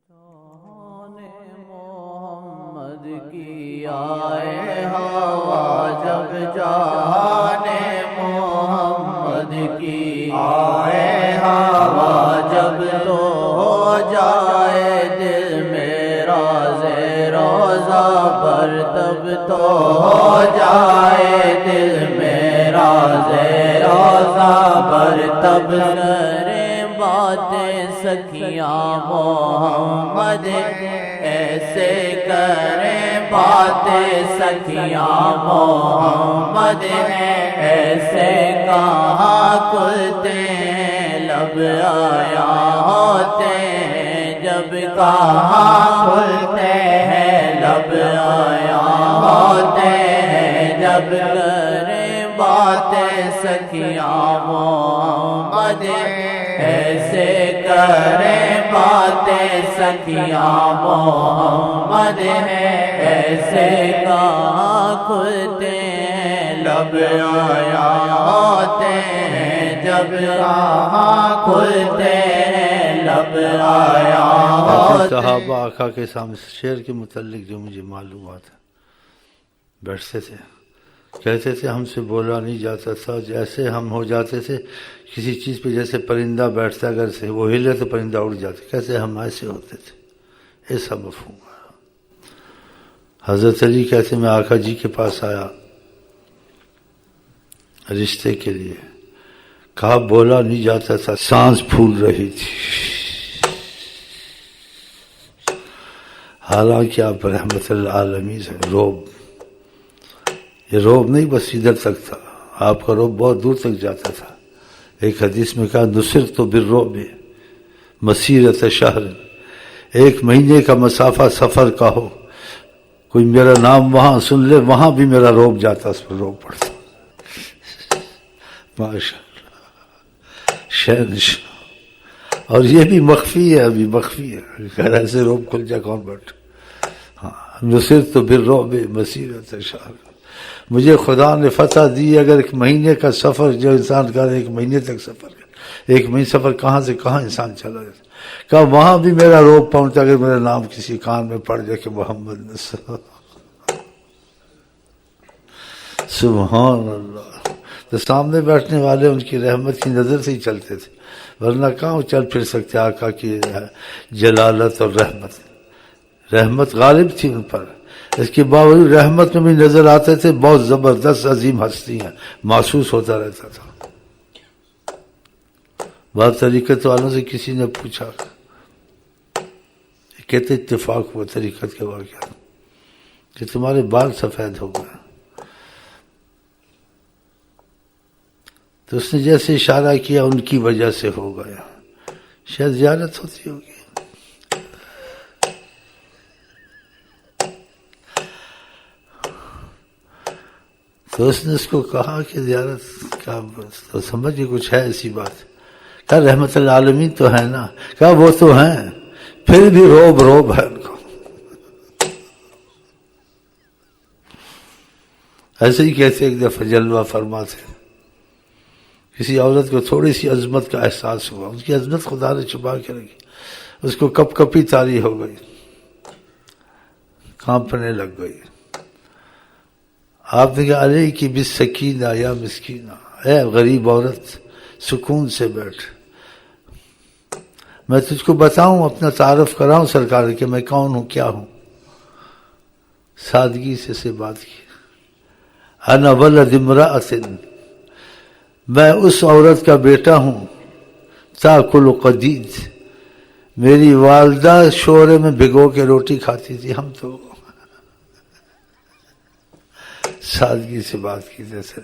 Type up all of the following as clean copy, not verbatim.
محمد کی آئے ہوا جب جہان محمد کی آئے ہوا جب تو ہو جائے دل میرا روزہ پر تب تو ہو جائے دل میرا روزہ پر تب کریں باتیں سکھیاں محمد ایسے کریں باتیں سکھیاں محمد ایسے کہاں کھلتے ہیں لب آیا ہوتے ہیں جب کہاں کھلتے ہیں لب آیا ہوتے ہیں جب کریں باتیں سکھیاں محمد ایسے کریں باتیں سکھیاں محمد ایسے کہاں کھلتے ہیں لب آیا ہوتے ہیں جب کہاں کھلتے ہیں لب آیا ہوتے صحابہ آقا کے سامنے شعر کے متعلق جو مجھے معلومات ہے بیٹھتے تھے کہتے تھے ہم سے بولا نہیں جاتا تھا جیسے ہم ہو جاتے تھے کسی چیز پہ جیسے پرندہ بیٹھتا اگر سے وہ ہلے تو پرندہ اڑ جاتا کیسے ہم ایسے ہوتے تھے ایسا مفہوم ہے حضرت علی کہتے میں آقا جی کے پاس آیا رشتے کے لیے کہا بولا نہیں جاتا تھا سانس پھول رہی تھی حالانکہ آپ رحمت العالمین سے روب یہ روب نہیں بس ادھر تک تھا آپ کا روب بہت دور تک جاتا تھا ایک حدیث میں کہا نصرت بالرعب مسیرت شہر ایک مہینے کا مسافہ سفر کا ہو کوئی میرا نام وہاں سن لے وہاں بھی میرا روب جاتا اس پر روب پڑتا ماشاء اللہ شہنشاہ اور یہ بھی مخفی ہے ابھی مخفی ہے خیر ایسے روب کھل جائے کون بیٹھ ہاں نصرت بالرعب مسیرت شہر مجھے خدا نے فتح دی اگر ایک مہینے کا سفر جو انسان کرے ایک مہینے تک سفر کرے ایک مہینے سفر کہاں سے کہاں انسان چلا جاتا کہا وہاں بھی میرا روب پہنچتا اگر میرا نام کسی کان میں پڑ جائے کہ محمد سبحان اللہ تو سامنے بیٹھنے والے ان کی رحمت کی نظر سے ہی چلتے تھے ورنہ کہاں چل پھر سکتے آقا کی جلالت اور رحمت غالب تھی ان پر اس کے باوجود رحمت میں بھی نظر آتے تھے بہت زبردست عظیم ہستی ہیں محسوس ہوتا رہتا تھا بعض طریقت والوں سے کسی نے پوچھا کہتے اتفاق ہوا طریقت کے واقعہ کہ تمہارے بال سفید ہو گئے تو اس نے جیسے اشارہ کیا ان کی وجہ سے ہو گیا شاید زیارت ہوتی ہوگی تو اس نے اس کو کہا کہ زیارت کا تو سمجھ کچھ ہے ایسی بات کہا رحمت العالمین تو ہے نا کہا وہ تو ہیں پھر بھی روب ہے ان کو ایسے ہی کہتے ایک دفعہ جلوہ فرماتے کسی عورت کو تھوڑی سی عظمت کا احساس ہوا اس کی عظمت خدا نے چھپا کے رکھی اس کو کپ کپی طاری ہو گئی کانپنے لگ گئی آپ نے کہا علیہ کی بالسکینہ یا مسکینہ اے غریب عورت سکون سے بیٹھ میں تجھ کو بتاؤں اپنا تعارف کراؤں سرکار کہ میں کون ہوں کیا ہوں سادگی سے بات کی انا ولد امرأۃ میں اس عورت کا بیٹا ہوں تاکل قدید میری والدہ شورے میں بھگو کے روٹی کھاتی تھی ہم تو سادگی سے بات کی جیسے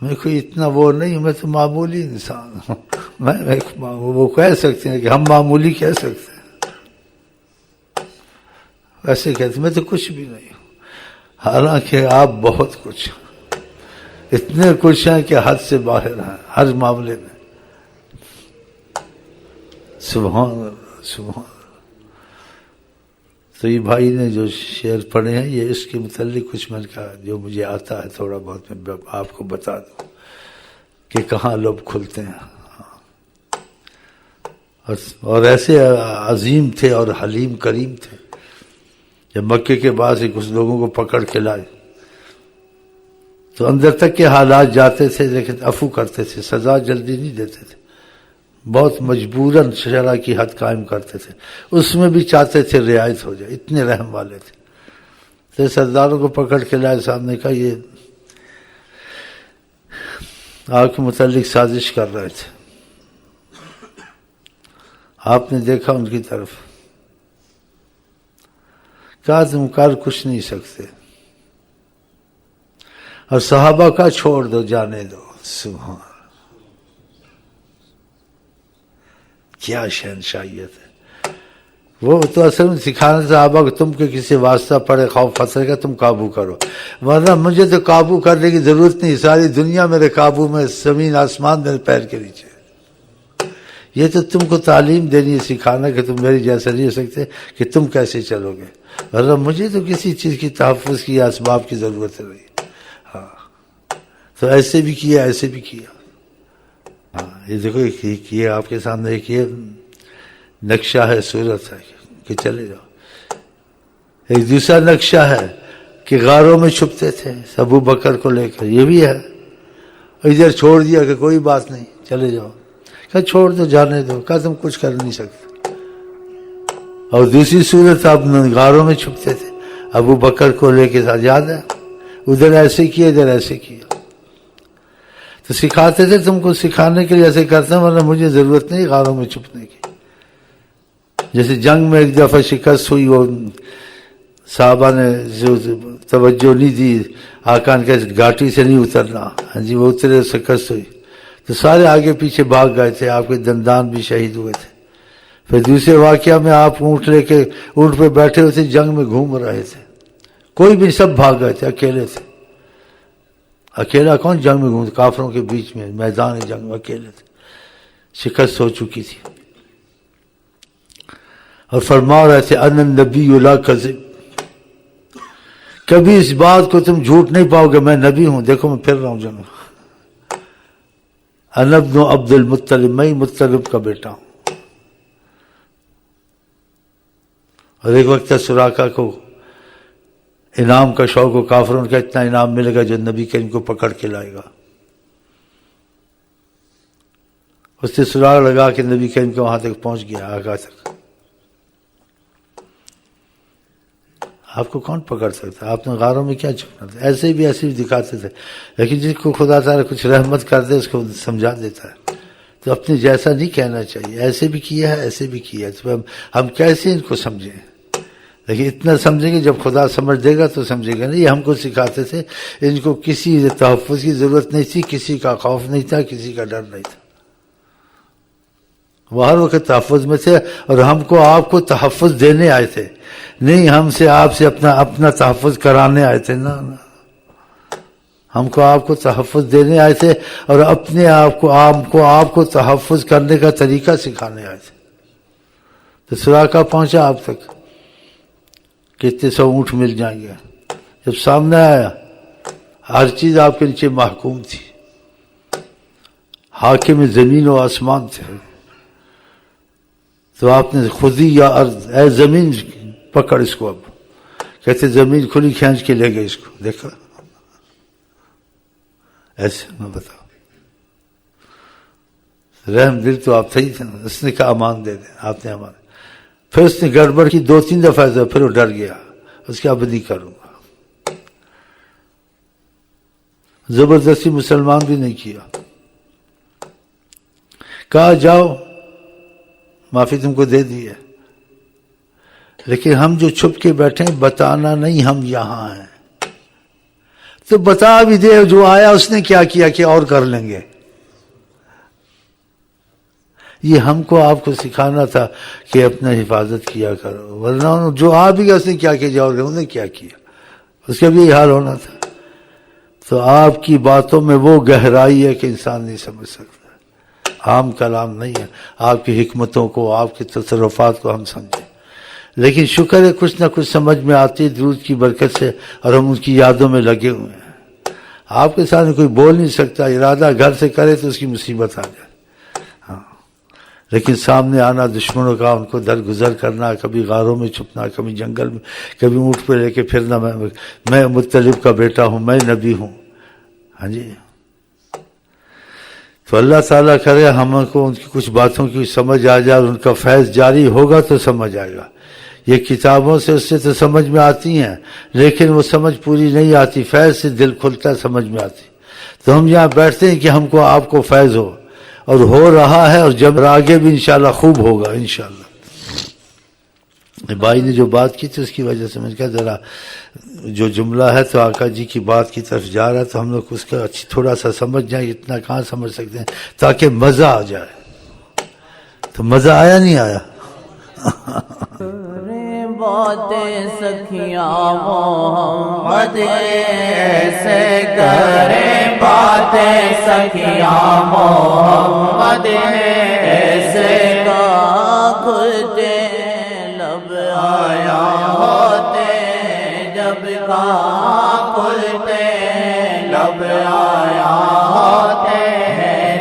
میں کوئی اتنا وہ نہیں میں تو معمولی انسان ہوں میں وہ کہہ سکتے ہیں کہ ہم معمولی کہہ سکتے ہیں ویسے کہتے میں تو کچھ بھی نہیں ہوں حالانکہ آپ بہت کچھ اتنے کچھ ہیں کہ حد سے باہر ہیں ہر معاملے میں سبحان اللہ سبحان اللہ تو یہ بھائی نے جو شعر پڑھے ہیں یہ اس کے متعلق کچھ میں نے کہا جو مجھے آتا ہے تھوڑا بہت میں آپ کو بتا دوں کہ کہاں لب کھلتے ہیں اور ایسے عظیم تھے اور حلیم کریم تھے. جب مکے کے بعد سے کچھ لوگوں کو پکڑ کے لائے تو اندر تک کے حالات جاتے تھے، لیکن عفو کرتے تھے، سزا جلدی نہیں دیتے تھے، بہت مجبوراً شرع کی حد قائم کرتے تھے، اس میں بھی چاہتے تھے رعایت ہو جائے، اتنے رحم والے تھے. تو سرداروں کو پکڑ کے لائے، صاحب نے کہا یہ آپ کے متعلق سازش کر رہے تھے. آپ نے دیکھا ان کی طرف، کہا تم کر کچھ نہیں سکتے، اور صحابہ کا چھوڑ دو، جانے دو. سبحان، کیا شہنشاہیت ہے. وہ تو اصل میں سکھانا صحابہ کو تم کے کسی واسطہ پڑے خوف خطرے کا تم قابو کرو، ورنہ مجھے تو قابو کرنے کی ضرورت نہیں، ساری دنیا میرے قابو میں، زمین آسمان میرے پیر کے نیچے. یہ تو تم کو تعلیم دینی ہے، سکھانا کہ تم میری جیسا نہیں ہو سکتے کہ تم کیسے چلو گے، ورنہ مجھے تو کسی چیز کی تحفظ کی اسباب کی ضرورت نہیں. ہاں تو ایسے بھی کیا، ایسے بھی کیا. ہاں یہ دیکھو یہ آپ کے سامنے ایک یہ نقشہ ہے، صورت ہے کہ چلے جاؤ. ایک دوسرا نقشہ ہے کہ غاروں میں چھپتے تھے ابو بکر کو لے کر، یہ بھی ہے. ادھر چھوڑ دیا کہ کوئی بات نہیں چلے جاؤ، کہا چھوڑ دو، جانے دو، کہا تم کچھ کر نہیں سکتے. اور دوسری صورت آپ غاروں میں چھپتے تھے ابو بکر کو لے کے ساتھ، یاد ہے ادھر ایسے کیا ادھر ایسے کیا. تو سکھاتے تھے، تم کو سکھانے کے لیے ایسے کرتے ہیں، ورنہ مجھے ضرورت نہیں غاروں میں چھپنے کی. جیسے جنگ میں ایک دفعہ شکست ہوئی، وہ صحابہ نے جو توجہ نہیں دی، آقا نے کہا گھاٹی سے نہیں اترنا، ہاں جی وہ اترے، شکست ہوئی تو سارے آگے پیچھے بھاگ گئے تھے، آپ کے دندان بھی شہید ہوئے تھے. پھر دوسرے واقعہ میں آپ اونٹ لے کے اونٹ پہ بیٹھے ہوئے تھے، جنگ میں گھوم رہے تھے، کوئی بھی سب بھاگ گئے تھے، اکیلے تھے. اکیلا کون جنگ میں گھومتا، کافروں کے بیچ میں میدان جنگ میں اکیلے تھے، شکست ہو چکی تھی. اور فرما رہے تھے انا النبی لا کذب، کبھی اس بات کو تم جھوٹ نہیں پاؤ گے میں نبی ہوں. دیکھو میں پھر رہا ہوں جنگ، انا ابن عبد المطلب، میں مطلب کا بیٹا ہوں. اور ایک وقت سراقہ کو انعام کا شوق ہو، کافروں کا اتنا انعام ملے گا جو نبی کریم کو پکڑ کے لائے گا. اس نے سراغ لگا کے نبی کریم کے وہاں تک پہنچ گیا، آگا تک. آپ کو کون پکڑ سکتا؟ آپ نے غاروں میں کیا چھپنا تھا؟ ایسے بھی دکھاتے تھے، لیکن جس کو خدا تعالیٰ کچھ رحمت کر دے اس کو سمجھا دیتا ہے. تو اپنے جیسا نہیں کہنا چاہیے، ایسے بھی کیا ہے ایسے بھی کیا ہے، تو ہم کیسے ان کو سمجھیں؟ لیکن اتنا سمجھیں گے جب خدا سمجھ دے گا تو سمجھے گا. نہیں، یہ ہم کو سکھاتے تھے، ان کو کسی تحفظ کی ضرورت نہیں تھی، کسی کا خوف نہیں تھا، کسی کا ڈر نہیں تھا، وہ ہر وقت تحفظ میں تھے. اور ہم کو آپ کو تحفظ دینے آئے تھے، نہیں ہم سے آپ سے اپنا تحفظ کرانے آئے تھے. نہ ہم کو آپ کو تحفظ دینے آئے تھے، اور اپنے آپ کو تحفظ کرنے کا طریقہ سکھانے آئے تھے. تو سراقہ پہنچا آپ تک، کتنے 100 اونٹ مل جائیں گے. جب سامنے آیا ہر چیز آپ کے نیچے محکوم تھی، حاکم زمین و آسمان تھے. تو آپ نے خود ہی یا ارض، اے زمین پکڑ اس کو. اب کہتے زمین کھلی کھینچ کے لے گئے اس کو. دیکھا ایسے نہ بتاؤ، رحم دل تو آپ صحیح تھے نا. اس نے کہا امان دے دیں، آپ نے امان. پھر اس نے گڑبڑ کی 2-3 دفعہ، پھر وہ ڈر گیا، اس کے اب نہیں کروں گا. زبردستی مسلمان بھی نہیں کیا، کہا جاؤ معافی تم کو دے دی ہے، لیکن ہم جو چھپ کے بیٹھے ہیں بتانا نہیں ہم یہاں ہیں. تو بتا بھی دے جو آیا اس نے کیا کیا کہ اور کر لیں گے. یہ ہم کو آپ کو سکھانا تھا کہ اپنا حفاظت کیا کرو، ورنہ جو آ بھی گیا اس نے کیا کیا، جاؤ گے انہوں نے کیا کیا، اس کا بھی یہی حال ہونا تھا. تو آپ کی باتوں میں وہ گہرائی ہے کہ انسان نہیں سمجھ سکتا، عام کلام نہیں ہے. آپ کی حکمتوں کو، آپ کے تصرفات کو ہم سمجھیں. لیکن شکر ہے کچھ نہ کچھ سمجھ میں آتی ہے درود کی برکت سے، اور ہم ان کی یادوں میں لگے ہوئے ہیں. آپ کے سامنے کوئی بول نہیں سکتا، ارادہ گھر سے کرے تو اس کی مصیبت آ جائے. ہاں لیکن سامنے آنا دشمنوں کا، ان کو درگزر کرنا، کبھی غاروں میں چھپنا، کبھی جنگل میں، کبھی اونٹ پہ لے کے پھرنا، میں مطلب کا بیٹا ہوں، میں نبی ہوں. ہاں جی. تو اللہ تعالیٰ کرے ہم کو ان کی کچھ باتوں کی سمجھ آ جائے، اور ان کا فیض جاری ہوگا تو سمجھ آئے گا. یہ کتابوں سے اس سے تو سمجھ میں آتی ہیں، لیکن وہ سمجھ پوری نہیں آتی. فیض سے دل کھلتا، سمجھ میں آتی. تو ہم یہاں بیٹھتے ہیں کہ ہم کو آپ کو فیض ہو، اور ہو رہا ہے، اور جب آگے بھی انشاءاللہ خوب ہوگا انشاءاللہ. بھائی نے جو بات کی تھی اس کی وجہ سے میں نے کہا ذرا جو جملہ ہے تو آقا جی کی بات کی طرف جا رہا ہے، تو ہم لوگ اس کا تھوڑا سا سمجھ جائیں. اتنا کہاں سمجھ سکتے ہیں، تاکہ مزہ آ جائے. تو مزہ آیا نہیں آیا؟ باتیں سکھیاں محمد سے کریں، باتیں سکھیاں محمد سے کا کھلتے لب آیا ہوتے، جب کا کھلتے لب آیا ہوتے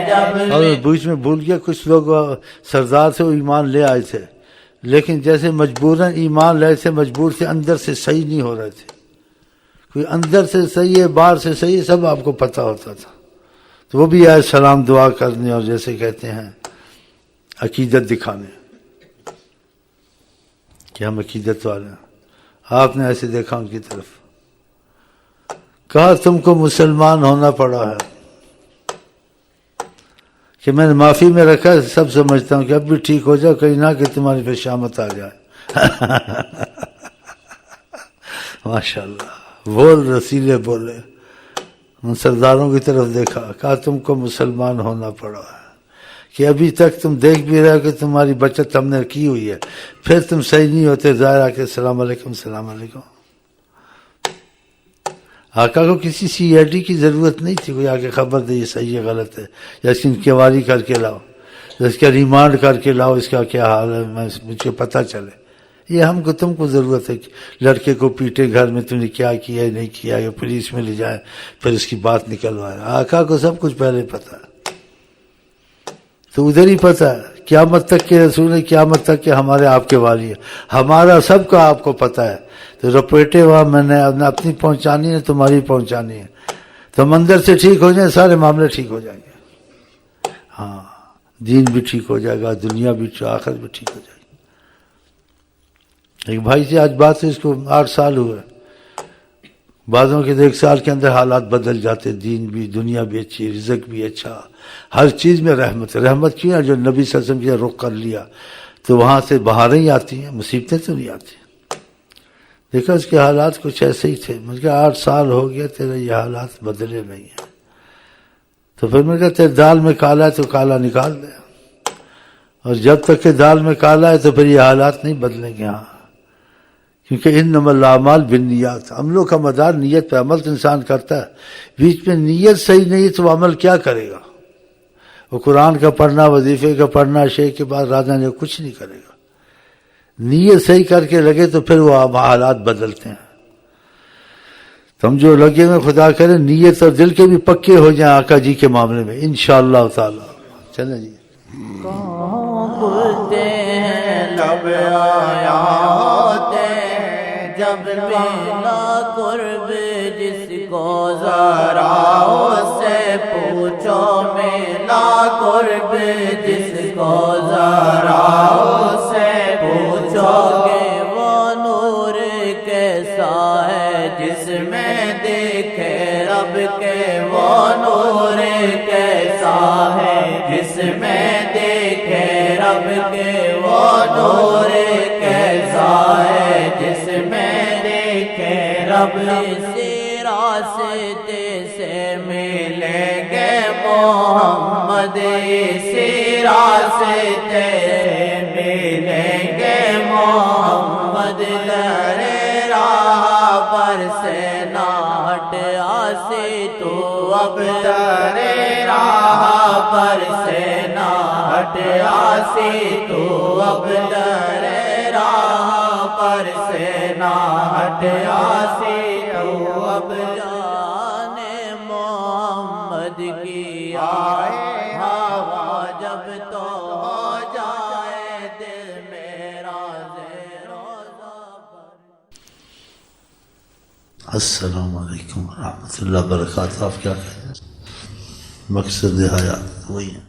جب. اور بیچ میں بھول گیا، کچھ لوگ سردار سے وہ ایمان لے آئے تھے، لیکن جیسے مجبوراً ایمان لائے سے مجبور سے، اندر سے صحیح نہیں ہو رہے تھے. کوئی اندر سے صحیح ہے، باہر سے صحیح ہے، سب آپ کو پتہ ہوتا تھا. تو وہ بھی آئے سلام دعا کرنے، اور جیسے کہتے ہیں عقیدت دکھانے کہ ہم عقیدت والے ہیں. آپ نے ایسے دیکھا ان کی طرف، کہا تم کو مسلمان ہونا پڑا ہے کہ میں نے معافی میں رکھا ہے. سب سمجھتا ہوں کہ اب بھی ٹھیک ہو جاؤ، کہیں نہ کہ تمہاری پہ شامت آ جائے. ماشاءاللہ، بول رسیلے بولے. ان سرداروں کی طرف دیکھا، کہا تم کو مسلمان ہونا پڑا ہے کہ ابھی تک تم دیکھ بھی رہے ہو کہ تمہاری بچت ہم نے کی ہوئی ہے، پھر تم صحیح نہیں ہوتے. ظاہر آ کے السلام علیکم السلام علیکم. آقا کو کسی سی آئی ڈی کی ضرورت نہیں تھی، کوئی آگے خبر دے یہ صحیح ہے غلط ہے، یا اس کی انکوائری کر کے لاؤ، اس کا ریمانڈ کر کے لاؤ، اس کا کیا حال ہے مجھے پتہ چلے. یہ ہم کو تم کو ضرورت ہے کہ لڑکے کو پیٹے گھر میں، تم نے کیا کیا ہے نہیں کیا، یا پولیس میں لے جائیں پھر اس کی بات نکلوائے. آقا کو سب کچھ پہلے پتہ ہے. تو ادھر ہی پتہ ہے، قیامت تک کے رسول ہے، قیامت تک کے ہمارے آپ کے والی ہے، ہمارا سب کا آپ کو پتہ ہے. تو رپیٹے ہوا میں نے اپنی پہنچانی ہے، تمہاری پہنچانی ہے. تو ہم اندر سے ٹھیک ہو جائیں، سارے معاملے ٹھیک ہو جائیں گے. ہاں، دین بھی ٹھیک ہو جائے گا، دنیا بھی، آخرت بھی ٹھیک ہو جائے گی. ایک بھائی سے آج بات ہے، اس کو 8 سال ہوئے. بعضوں کے 1 سال کے اندر حالات بدل جاتے، دین بھی، دنیا بھی اچھی، رزق بھی اچھا، ہر چیز میں رحمت. رحمت کیوں ہے؟ جو نبی صلی اللہ علیہ وسلم کی رخ کر لیا تو وہاں سے بہاریں ہی آتی ہیں، مصیبتیں تو نہیں آتی. دیکھا اس کے حالات کچھ ایسے ہی تھے. مجھے کہا 8 سال ہو گیا تیرے یہ حالات بدلے نہیں ہیں. تو پھر میں کہا تیرے دال میں کالا ہے تو کالا نکال دے، اور جب تک کہ دال میں کالا ہے تو پھر یہ حالات نہیں بدلیں گے. ہاں، کیونکہ انما الاعمال بالنیات، عملوں کا مدار نیت پہ. عمل تو انسان کرتا ہے، بیچ میں نیت صحیح نہیں تو عمل کیا کرے گا؟ وہ قرآن کا پڑھنا، وظیفے کا پڑھنا، شیخ کے پاس راجا نے کچھ نہیں کرے گا. نیت صحیح کر کے لگے تو پھر وہ حالات بدلتے ہیں. تم جو لگے میں خدا کرے نیت اور دل کے بھی پکے ہو جائیں آقا جی کے معاملے میں انشاءاللہ تعالی. چلیں جی. کھلتے ہیں لب آیا ہوتے، جب ملا قرب جس کو ذرا اس سے پوچھو، ملا قرب جس کو ذرا اس سے پوچھو کہ وہ نور کیسا ہے جس میں دیکھے رب کے، وہ نور کیسا ہے جس میں دیکھے رب کے، وہ نور کیسا ہے جس میں دیکھے رب. اسی راستے سے ملیں گے محمد، اسی راستے سے ملیں گے محمد. لڑے راہ پر سے نہ ہٹ آسی تو اب، لڑے راہ پر سے نہ ہٹ آسی تو اب، لڑے راہ پر سے نہ ہٹ آسی تو اب. جانے محمد کی آئے ہوا جب تو ہو جائے السلام علیکم ورحمۃ اللہ وبرکاتہ. آپ کیا کہتے ہیں؟ مقصد حیات وہی ہے.